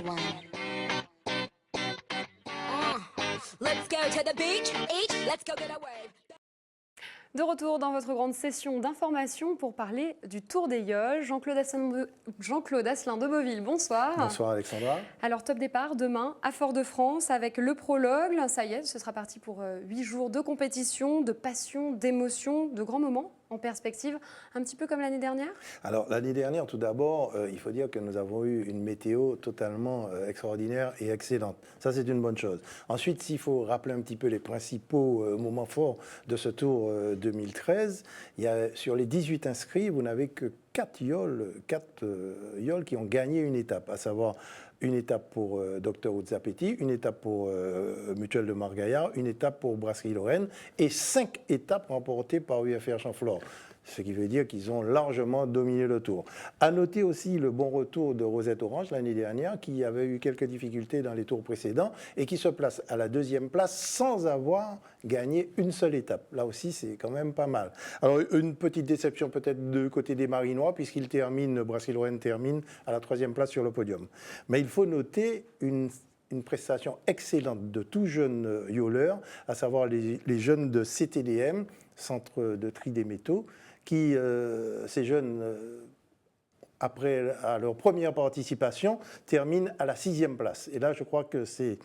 one. Let's go to the beach, let's go get a wave. De retour dans votre grande session d'information pour parler du Tour des Yoles. Jean-Claude Asselin de Beauville, bonsoir. Bonsoir Alexandra. Alors top départ demain à Fort-de-France avec le prologue. Ça y est, ce sera parti pour 8 jours de compétition, de passion, d'émotion, de grands moments en perspective, un petit peu comme l'année dernière? Alors l'année dernière, tout d'abord, il faut dire que nous avons eu une météo totalement extraordinaire et excellente. Ça, c'est une bonne chose. Ensuite, s'il faut rappeler un petit peu les principaux moments forts de ce Tour 2013, sur les 18 inscrits, vous n'avez que 4 yoles qui ont gagné une étape, à savoir une étape pour Dr Oudzapeti, une étape pour Mutuelle de Margaillard, une étape pour Brasserie Lorraine et 5 étapes remportées par UFR Champflore. Ce qui veut dire qu'ils ont largement dominé le Tour. À noter aussi le bon retour de Rosette Orange l'année dernière, qui avait eu quelques difficultés dans les tours précédents et qui se place à la 2e place sans avoir gagné une seule étape. Là aussi, c'est quand même pas mal. Alors, une petite déception peut-être du côté des Marinois, Brasserie Lorraine termine à la 3e place sur le podium. Mais il faut noter une prestation excellente de tout jeunes yoleurs, à savoir les jeunes de CTDM, Centre de tri des métaux, qui, ces jeunes, après à leur première participation, terminent à la 6e place. Et là, je crois que c'est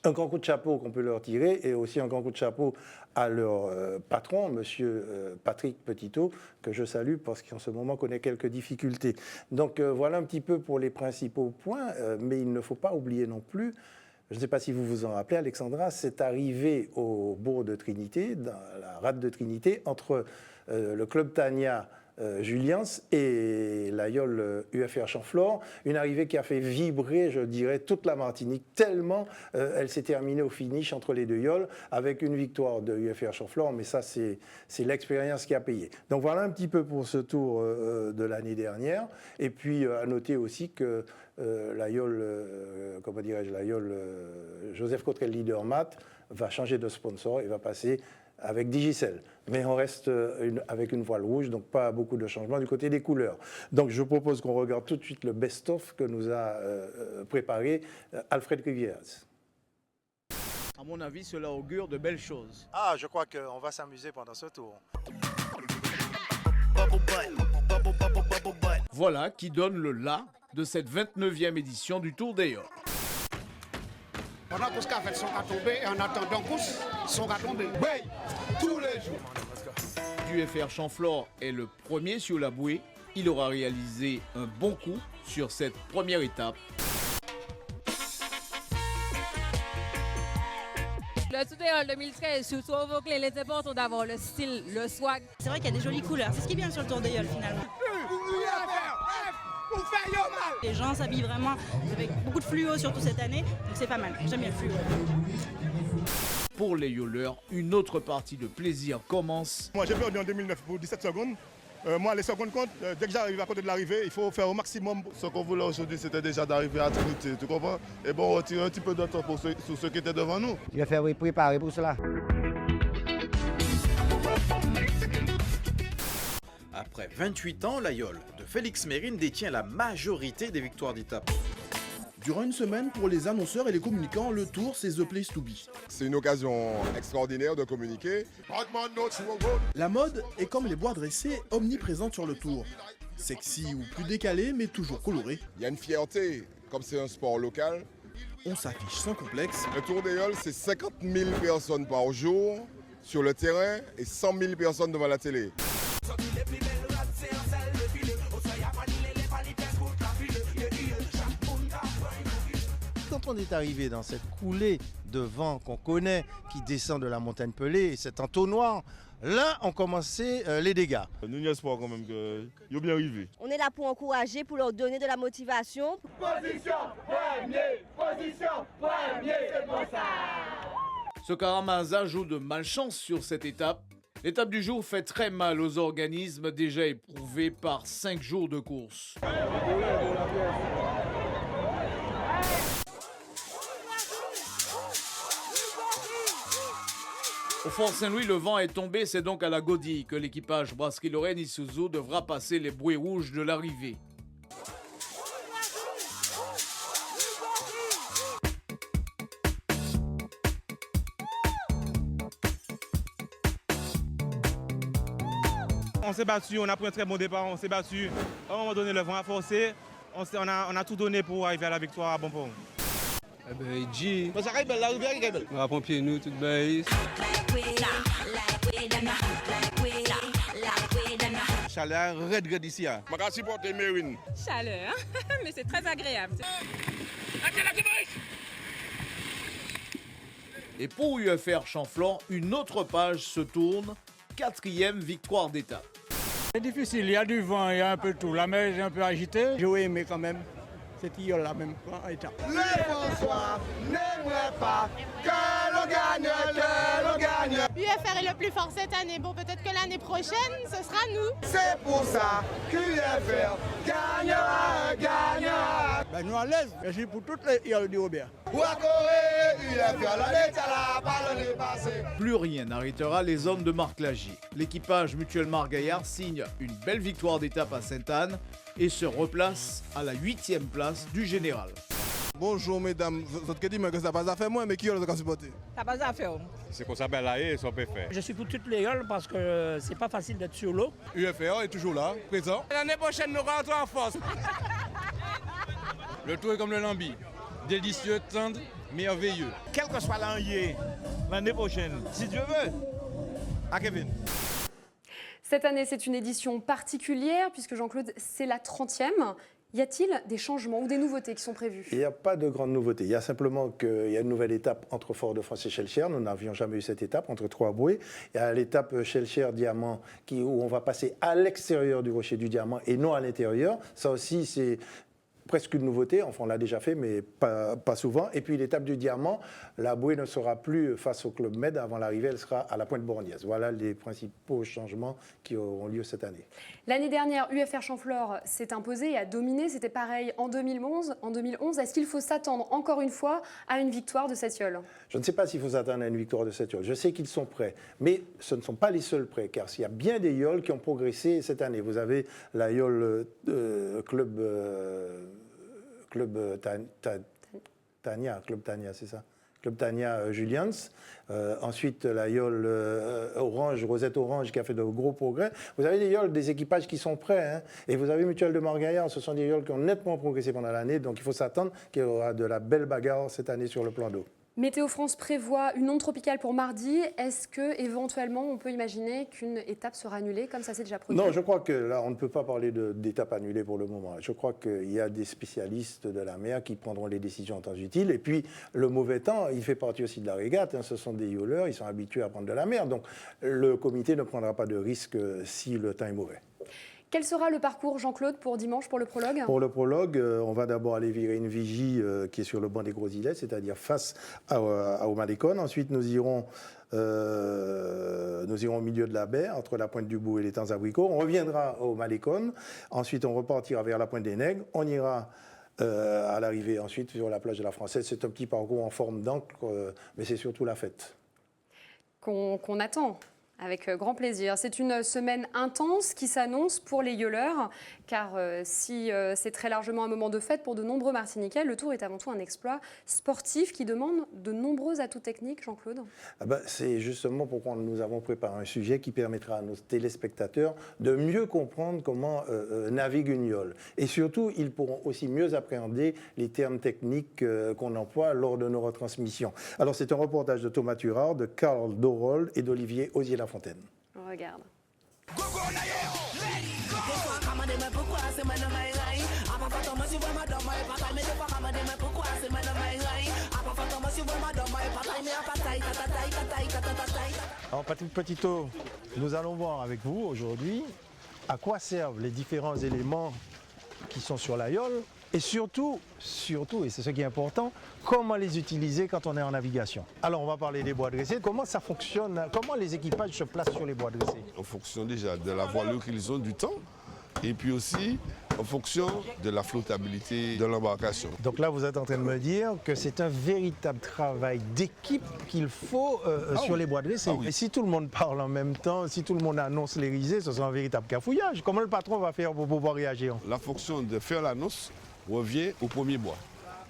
un grand coup de chapeau qu'on peut leur tirer et aussi un grand coup de chapeau à leur patron, monsieur Patrick Petitot, que je salue parce qu'en ce moment connaît quelques difficultés. Donc voilà un petit peu pour les principaux points, mais il ne faut pas oublier non plus, je ne sais pas si vous vous en rappelez, Alexandra, c'est arrivé au bourg de Trinité, dans la rade de Trinité, entre le club Tania Julians et la yole UFR Champflore, une arrivée qui a fait vibrer, je dirais, toute la Martinique, tellement elle s'est terminée au finish entre les deux yoles, avec une victoire de UFR Champflore, mais ça, c'est l'expérience qui a payé. Donc voilà un petit peu pour ce tour de l'année dernière. Et puis, à noter aussi que la yole, Joseph Cottrell Leadermat va changer de sponsor et va passer avec Digicel. Mais on reste avec une voile rouge, donc pas beaucoup de changements du côté des couleurs. Donc je propose qu'on regarde tout de suite le best-of que nous a préparé Alfred Rivières. À mon avis, cela augure de belles choses. Ah, je crois qu'on va s'amuser pendant ce tour. Voilà qui donne le là de cette 29e édition du Tour des Yoles. On a tous qu'à faire son tombé et en attendant tous, son tombé. Oui, tous les jours. UFR Champflore est le premier sur la bouée. Il aura réalisé un bon coup sur cette première étape. Le Tour des Yoles 2013, surtout au Vauclin, il est important d'avoir le style, le swag. C'est vrai qu'il y a des jolies couleurs, c'est ce qui est bien sur le Tour des Yoles finalement. Les gens s'habillent vraiment avec beaucoup de fluo surtout cette année, donc c'est pas mal, j'aime bien le fluo. Pour les yoleurs, une autre partie de plaisir commence. Moi j'ai perdu en 2009 pour 17 secondes. Moi les secondes comptent, dès que j'arrive à côté de l'arrivée, il faut faire au maximum. Ce qu'on voulait aujourd'hui c'était déjà d'arriver à Trinité, tu comprends? Et bon, retirer un petit peu de temps pour ceux qui étaient devant nous. Je vais faire préparer pour cela. Après 28 ans, la yole de Félix Mérine détient la majorité des victoires d'étape. Durant une semaine, pour les annonceurs et les communicants, le Tour, c'est The Place to Be. C'est une occasion extraordinaire de communiquer. La mode est comme les bois dressés, omniprésente sur le Tour. Sexy ou plus décalé, mais toujours coloré. Il y a une fierté, comme c'est un sport local. On s'affiche sans complexe. Le Tour des Yoles, c'est 50 000 personnes par jour sur le terrain et 100 000 personnes devant la télé. Quand on est arrivé dans cette coulée de vent qu'on connaît, qui descend de la montagne Pelée, et cet entonnoir, là ont commencé les dégâts. Nous, y a espoir quand même qu'ils ont bien arrivé. On est là pour encourager, pour leur donner de la motivation. Position premier, c'est bon ça. Ce Karamazan joue de malchance sur cette étape. L'étape du jour fait très mal aux organismes déjà éprouvés par 5 jours de course. Au Fort Saint-Louis, le vent est tombé, c'est donc à la Godille que l'équipage Brasserie Lorraine Isuzu devra passer les bruits rouges de l'arrivée. s'est battu, on a pris un très bon départ, on s'est battu. À un moment donné, le vent a forcé, on a tout donné pour arriver à la victoire à bon port. Eh ben, G. Ça arrive, la rivière est belle. On va pompier nous, toute belle. Chaleur, red ici. Je vais supporter Mérine. Chaleur, mais c'est très agréable. Et pour UFR Chanflon, une autre page se tourne. 4e victoire d'étape. C'est difficile, il y a du vent, il y a un peu de tout. La mer est un peu agitée. J'ai aimé quand même cette île-là même en étape. Le François n'aimerait pas que l'on gagne, que l'on gagne. UFR est le plus fort cette année. Bon, peut-être que l'année prochaine, ce sera nous. C'est pour ça qu'UFR gagnera, gagnera. Ben, nous à l'aise, merci pour toutes les îles du Robert. Plus rien n'arrêtera les hommes de Marc Lagier. L'équipage Mutuelle Margaillard signe une belle victoire d'étape à Sainte-Anne et se replace à la 8e place du général. Bonjour mesdames, vous avez dit que ça n'a pas à faire moi, mais qui a supporté? Ça n'a pas à faire. C'est qu'on s'appelle là et ça peut faire. Je suis pour toutes les îles parce que c'est pas facile d'être sur l'eau. UFR est toujours là, présent. L'année prochaine, nous rentrons en force. Le tour est comme le lambi. Délicieux, tendre, merveilleux. Quel que soit l'année prochaine, si Dieu veut, à Kevin. Cette année, c'est une édition particulière puisque Jean-Claude, c'est la 30e. Y a-t-il des changements ou des nouveautés qui sont prévues? Il n'y a pas de grandes nouveautés. Il y a simplement qu'il y a une nouvelle étape entre Fort-de-France et Schellcher. Nous n'avions jamais eu cette étape entre Trois-Bouées. Il y a l'étape Schellcher-Diamant où on va passer à l'extérieur du rocher du Diamant et non à l'intérieur. Ça aussi, c'est presque une nouveauté, enfin on l'a déjà fait, mais pas souvent. Et puis l'étape du Diamant, la bouée ne sera plus face au Club Med avant l'arrivée, elle sera à la Pointe Borgnesse. Voilà les principaux changements qui auront lieu cette année. L'année dernière, UFR Chanfleur s'est imposé et a dominé, c'était pareil en 2011. Est-ce qu'il faut s'attendre encore une fois à une victoire de cette yole? Je ne sais pas s'il faut s'attendre à une victoire de cette yole. Je sais qu'ils sont prêts, mais ce ne sont pas les seuls prêts, car il y a bien des yoles qui ont progressé cette année. Vous avez la yole Club Tania, c'est ça. Club Tania Julians. Ensuite, la yole Orange, Rosette Orange, qui a fait de gros progrès. Vous avez des yoles, des équipages qui sont prêts. Hein, et vous avez Mutuelle de Margaillard, ce sont des yoles qui ont nettement progressé pendant l'année. Donc il faut s'attendre qu'il y aura de la belle bagarre cette année sur le plan d'eau. Météo France prévoit une onde tropicale pour mardi. Est-ce qu'éventuellement, on peut imaginer qu'une étape sera annulée, comme ça s'est déjà produit? Non, je crois que là, on ne peut pas parler d'étape annulée pour le moment. Je crois qu'il y a des spécialistes de la mer qui prendront les décisions en temps utile. Et puis, le mauvais temps, il fait partie aussi de la régate. Hein. Ce sont des yoleurs, ils sont habitués à prendre de la mer. Donc, le comité ne prendra pas de risque si le temps est mauvais. Quel sera le parcours, Jean-Claude, pour dimanche, pour le prologue? Pour le prologue, on va d'abord aller virer une vigie qui est sur le banc des Gros Îlets, c'est-à-dire face au Malécon. Ensuite, nous irons au milieu de la baie, entre la Pointe du Bout et les Temps Abricots. On reviendra au Malécon. Ensuite, on repartira vers la Pointe des Nègres. On ira à l'arrivée ensuite sur la plage de la Française. C'est un petit parcours en forme d'encre, mais c'est surtout la fête. Qu'on attend. Avec grand plaisir. C'est une semaine intense qui s'annonce pour les yoleurs, car si c'est très largement un moment de fête pour de nombreux Martiniquais, le Tour est avant tout un exploit sportif qui demande de nombreux atouts techniques, Jean-Claude. C'est justement pourquoi nous avons préparé un sujet qui permettra à nos téléspectateurs de mieux comprendre comment navigue une yole. Et surtout, ils pourront aussi mieux appréhender les termes techniques qu'on emploie lors de nos retransmissions. Alors, c'est un reportage de Thomas Turard, de Karl Dorold et d'Olivier Osier-Lafontaine. On regarde. Alors Patrick Petitot, nous allons voir avec vous aujourd'hui à quoi servent les différents éléments qui sont sur la yole et surtout, et c'est ce qui est important, comment les utiliser quand on est en navigation. Alors on va parler des bois dressés. Comment ça fonctionne? Comment les équipages se placent sur les bois dressés? En fonction déjà de la voilure qu'ils ont, du temps, et puis aussi en fonction de la flottabilité de l'embarcation. Donc là, vous êtes en train de me dire que c'est un véritable travail d'équipe qu'il faut sur les bois dressés. Et si tout le monde parle en même temps, si tout le monde annonce les risées, ce sera un véritable cafouillage. Comment le patron va faire pour pouvoir réagir? La fonction de faire l'annonce revient au premier bois.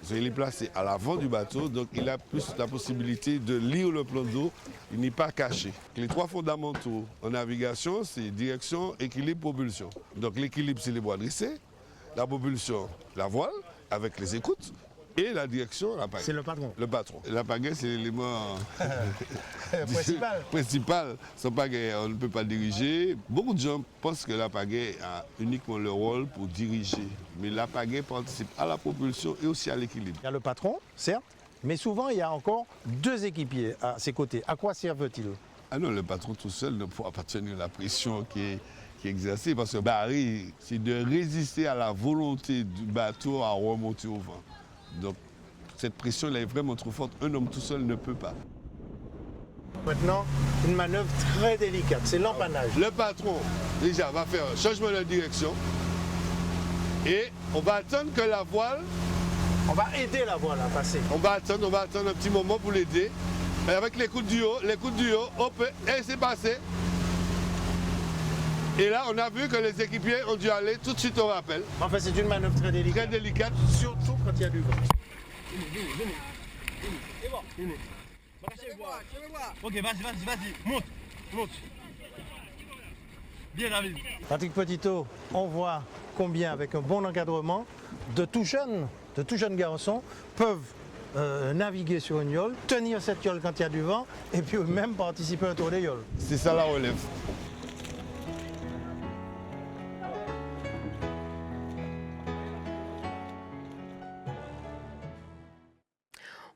Il est placé à l'avant du bateau, donc il a plus la possibilité de lire le plan d'eau. Il n'est pas caché. Les trois fondamentaux en navigation, c'est direction, équilibre, propulsion. Donc l'équilibre, c'est les bois dressés, la propulsion, la voile, avec les écoutes, et la direction, la pagaie. C'est le patron. Le patron. La pagaie, c'est l'élément principal. Sans pagaie, on ne peut pas diriger. Beaucoup de gens pensent que la pagaie a uniquement le rôle pour diriger. Mais la pagaie participe à la propulsion et aussi à l'équilibre. Il y a le patron, certes, mais souvent il y a encore deux équipiers à ses côtés. À quoi servent-ils? Ah non, le patron tout seul ne pourra pas tenir la pression qui est exercée. Parce que barrer, c'est de résister à la volonté du bateau à remonter au vent. Donc, cette pression là est vraiment trop forte. Un homme tout seul ne peut pas. Maintenant, une manœuvre très délicate, c'est l'empannage. Le patron, déjà, va faire un changement de direction. Et on va attendre que la voile... On va aider la voile à passer. On va attendre un petit moment pour l'aider. Et avec les coups du haut, hop, et c'est passé. Et là, on a vu que les équipiers ont dû aller tout de suite au rappel. Enfin, c'est une manœuvre très délicate. Très délicate. Surtout quand il y a du vent. Ok, vas-y, monte. Bien, David. Patrick Petitot, on voit combien, avec un bon encadrement, de tout jeunes garçons peuvent naviguer sur une yole, tenir cette yole quand il y a du vent, et puis même participer à un tour des yoles. C'est ça la relève.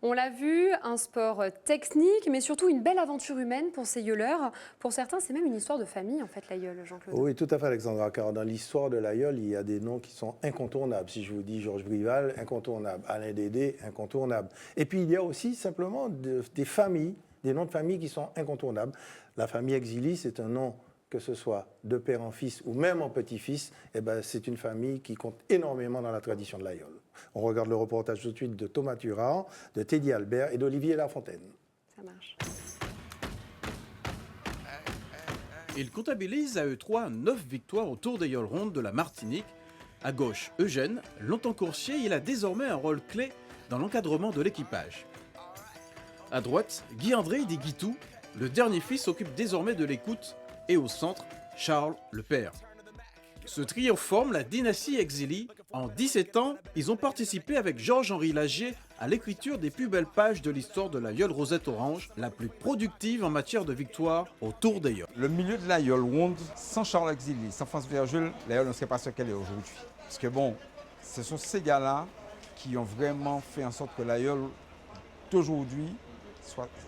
On l'a vu, un sport technique, mais surtout une belle aventure humaine pour ces yoleurs. Pour certains, c'est même une histoire de famille, en fait, la yole, Jean-Claude. Oui, tout à fait, Alexandra, car dans l'histoire de la yole, il y a des noms qui sont incontournables. Si je vous dis Georges Brival, incontournable. Alain Dédé, incontournable. Et puis, il y a aussi simplement des familles, des noms de famille qui sont incontournables. La famille Exili, c'est un nom, que ce soit de père en fils ou même en petit-fils, c'est une famille qui compte énormément dans la tradition de la yole. On regarde le reportage tout de suite de Thomas Turan, de Teddy Albert et d'Olivier Lafontaine. Ça marche. Ils comptabilisent à eux trois 9 victoires au Tour des Yoles Rondes de la Martinique. À gauche, Eugène, longtemps coursier, il a désormais un rôle clé dans l'encadrement de l'équipage. À droite, Guy-André dit Guitou, le dernier fils s'occupe désormais de l'écoute. Et au centre, Charles, le père. Ce trio forme la dynastie Exili. En 17 ans, ils ont participé avec Georges-Henri Lagier à l'écriture des plus belles pages de l'histoire de la yole Rosette Orange, la plus productive en matière de victoire au Tour des Yoles. Le milieu de la yole ronde, sans Charles Exili, sans France Virgule, la yole ne serait pas ce qu'elle est aujourd'hui. Parce que bon, ce sont ces gars-là qui ont vraiment fait en sorte que la yole d'aujourd'hui,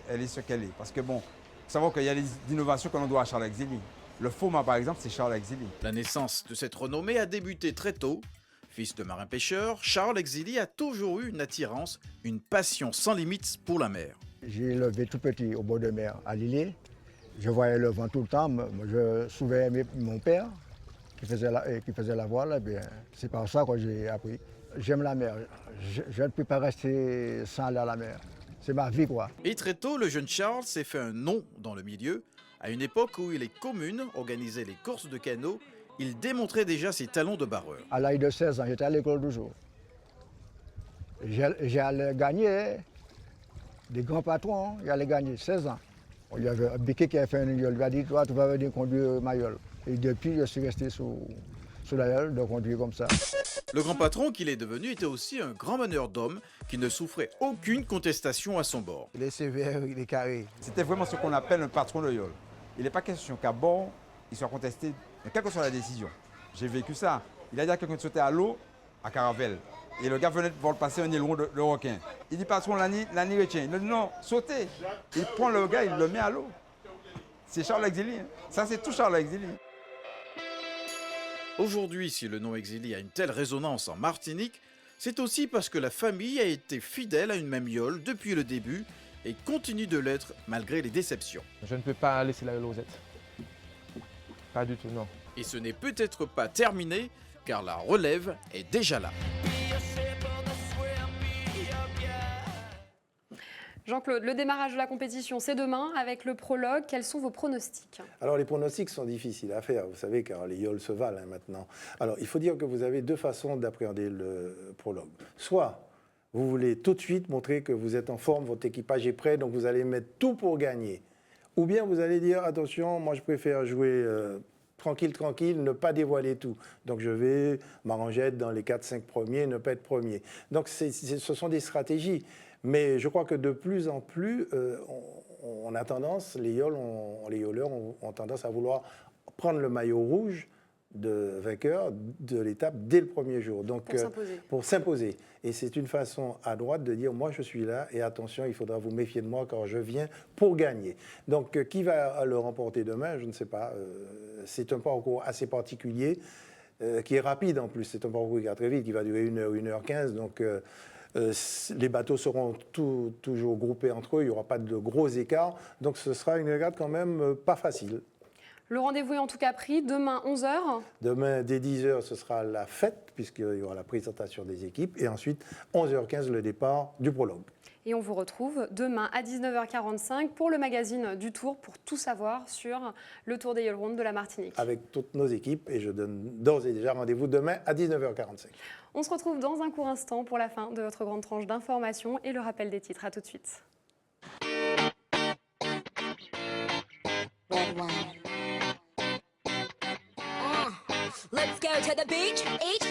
elle est ce qu'elle est. Parce que bon, il faut savoir qu'il y a des innovations que l'on doit à Charles Exili. Le format, par exemple, c'est Charles Exili. La naissance de cette renommée a débuté très tôt. Fils de marin-pêcheur, Charles Exili a toujours eu une attirance, une passion sans limite pour la mer. J'ai levé tout petit au bord de mer à Lille. Je voyais le vent tout le temps. Je surveillais mon père qui faisait la voile. C'est par ça que j'ai appris. J'aime la mer. Je ne peux pas rester sans aller à la mer. C'est ma vie, quoi. Et très tôt, le jeune Charles s'est fait un nom dans le milieu. À une époque où les communes organisaient les courses de canot, il démontrait déjà ses talents de barreur. À l'âge de 16 ans, j'étais à l'école toujours. J'allais gagner des grands patrons, j'allais gagner 16 ans. Il y avait un biquet qui avait fait une gueule, il m'a dit, toi, tu vas venir conduire ma gueule. Et depuis, je suis resté sous la gueule de conduire comme ça. Le grand patron qu'il est devenu était aussi un grand meneur d'hommes qui ne souffrait aucune contestation à son bord. Il est sévère, il est carré. C'était vraiment ce qu'on appelle un patron de yole. Il n'est pas question qu'à bord, il soit contesté, quelle que soit la décision. J'ai vécu ça. Il a dit à quelqu'un de sauter à l'eau, à Caravelle. Et le gars venait de voir passer un aileron de requin. Il dit, patron, l'année retient. Il dit, non, sautez. Il prend le gars, il le met à l'eau. C'est Charles Exili. Hein. Ça, c'est tout Charles Exili. Aujourd'hui, si le nom Exili a une telle résonance en Martinique, c'est aussi parce que la famille a été fidèle à une même yole depuis le début et continue de l'être malgré les déceptions. Je ne peux pas laisser la yole Rosette. Pas du tout, non. Et ce n'est peut-être pas terminé, car la relève est déjà là. Jean-Claude, le démarrage de la compétition, c'est demain avec le prologue. Quels sont vos pronostics? Alors, les pronostics sont difficiles à faire, vous savez, car les yoles se valent maintenant. Alors, il faut dire que vous avez deux façons d'appréhender le prologue. Soit Vous voulez tout de suite montrer que vous êtes en forme, votre équipage est prêt, donc vous allez mettre tout pour gagner. Ou bien vous allez dire, attention, moi je préfère jouer tranquille, ne pas dévoiler tout. Donc je vais m'arranger à être dans les 4-5 premiers, ne pas être premier. Donc ce sont des stratégies. Mais je crois que de plus en plus, on a tendance, les yoleurs ont tendance à vouloir prendre le maillot rouge de vainqueur de l'étape dès le premier jour. Donc, pour s'imposer. Et c'est une façon à droite de dire, moi je suis là et attention, il faudra vous méfier de moi car je viens pour gagner. Donc qui va le remporter demain, je ne sais pas. C'est un parcours assez particulier, qui est rapide en plus. C'est un parcours qui va très vite, qui va durer 1h15. Donc les bateaux seront toujours groupés entre eux, il n'y aura pas de gros écarts. Donc ce sera une regate quand même pas facile. Le rendez-vous est en tout cas pris, demain 11h. Demain, dès 10h, ce sera la fête, puisqu'il y aura la présentation des équipes. Et ensuite, 11h15, le départ du prologue. Et on vous retrouve demain à 19h45 pour le magazine du Tour, pour tout savoir sur le Tour des Yolles-Rondes de la Martinique. Avec toutes nos équipes, et je donne d'ores et déjà rendez-vous demain à 19h45. On se retrouve dans un court instant pour la fin de votre grande tranche d'information et le rappel des titres. À tout de suite. Let's go to the beach, each